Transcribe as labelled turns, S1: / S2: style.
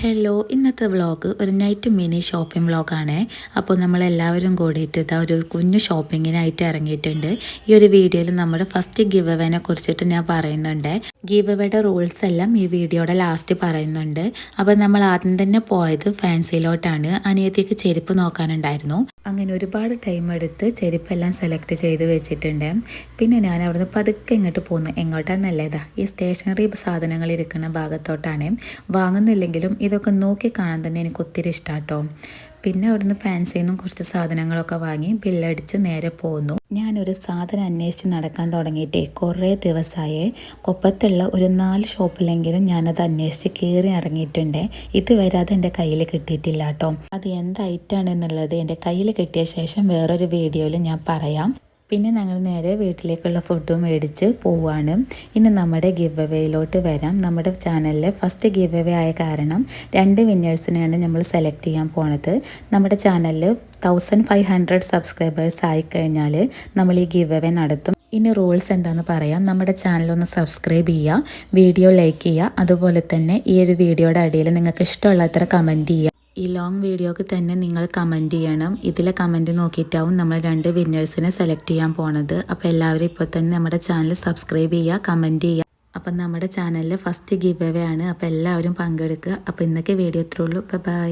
S1: Hello, ഇന്നത്തെ vlog ഒരു night mini shopping വ്ളോഗാണ്. അപ്പോൾ നമ്മളെല്ലാവരും കൂടിയിട്ട് ഇതാ ഒരു കുഞ്ഞു ഷോപ്പിങ്ങിനായിട്ട് ഇറങ്ങിയിട്ടുണ്ട്. ഈ ഒരു വീഡിയോയിൽ നമ്മുടെ ഫസ്റ്റ് ഗിവ് അവേനെ കുറിച്ചിട്ട് ഞാൻ പറയുന്നുണ്ട്. ഗിവ് അവേയുടെ റൂൾസ് എല്ലാം ഈ വീഡിയോയുടെ ലാസ്റ്റ് പറയുന്നുണ്ട്. അപ്പോൾ നമ്മൾ ആദ്യം തന്നെ പോയത് ഫാൻസിയിലോട്ടാണ്. അനിയത്തിക്ക് ചെരുപ്പ് നോക്കാനുണ്ടായിരുന്നു. അങ്ങനെ ഒരുപാട് ടൈം എടുത്ത് ചെരുപ്പെല്ലാം സെലക്ട് ചെയ്ത് വെച്ചിട്ടുണ്ട്. പിന്നെ ഞാൻ അവിടുന്ന് പതുക്കെ ഇങ്ങോട്ട് പോന്നു. എങ്ങോട്ടാന്നല്ലേതാ ഈ സ്റ്റേഷനറി സാധനങ്ങൾ ഇരിക്കുന്ന ഭാഗത്തോട്ടാണ്. വാങ്ങുന്നില്ലെങ്കിലും ഇതൊക്കെ നോക്കി കാണാൻ തന്നെ എനിക്ക് ഒത്തിരി ഇഷ്ടമാട്ടോ. പിന്നെ അവിടുന്ന് ഫാൻസിയിൽ നിന്നും കുറച്ച് സാധനങ്ങളൊക്കെ വാങ്ങി ബില്ലടിച്ച് നേരെ പോന്നു. ഞാനൊരു സാധനം അന്വേഷിച്ച് നടക്കാൻ തുടങ്ങിയിട്ടേ കുറേ ദിവസമായേ. കൊപ്പത്തുള്ള ഒരു 4 ഷോപ്പിലെങ്കിലും ഞാനത് അന്വേഷിച്ച് കയറി ഇറങ്ങിയിട്ടുണ്ട്. ഇതുവരെ അത് എൻ്റെ കയ്യിൽ കിട്ടിയിട്ടില്ല കേട്ടോ. അത് എന്ത് ഐറ്റാണെന്നുള്ളത് എൻ്റെ കയ്യിൽ കിട്ടിയ ശേഷം വേറൊരു വീഡിയോയിൽ ഞാൻ പറയാം. പിന്നെ ഞങ്ങൾ നേരെ വീട്ടിലേക്കുള്ള ഫുഡും മേടിച്ച് പോവാണ്. ഇനി നമ്മുടെ ഗിവ് അവേയിലോട്ട് വരാം. നമ്മുടെ ചാനലിൽ ഫസ്റ്റ് ഗിവ് അവേ ആയ കാരണം 2 വിന്നേഴ്സിനെയാണ് നമ്മൾ സെലക്ട് ചെയ്യാൻ പോണത്. നമ്മുടെ ചാനലിൽ 1500 സബ്സ്ക്രൈബേഴ്സ് ആയിക്കഴിഞ്ഞാൽ നമ്മൾ ഈ ഗിവ് അവേ നടത്തും. ഇനി റൂൾസ് എന്താണെന്ന് പറയാം. നമ്മുടെ ചാനലൊന്ന് സബ്സ്ക്രൈബ് ചെയ്യുക, വീഡിയോ ലൈക്ക് ചെയ്യുക, അതുപോലെ തന്നെ ഈ ഒരു വീഡിയോയുടെ അടിയിൽ നിങ്ങൾക്ക് ഇഷ്ടമുള്ളത്ര കമൻറ്റ് ചെയ്യുക. ഈ ലോങ് വീഡിയോക്ക് തന്നെ നിങ്ങൾ കമൻറ്റ് ചെയ്യണം. ഇതിലെ കമൻറ്റ് നോക്കിയിട്ടാവും നമ്മൾ 2 വിന്നേഴ്സിനെ സെലക്ട് ചെയ്യാൻ പോണത്. അപ്പോൾ എല്ലാവരും ഇപ്പോൾ തന്നെ നമ്മുടെ ചാനൽ സബ്സ്ക്രൈബ് ചെയ്യുക, കമൻറ്റ് ചെയ്യുക. അപ്പം നമ്മുടെ ചാനലിൽ ഫസ്റ്റ് ഗിവ് അവേ ആണ്. അപ്പോൾ എല്ലാവരും പങ്കെടുക്കുക. അപ്പോൾ ഇന്നൊക്കെ വീഡിയോ ഇത്രയുള്ളൂ. ബൈ.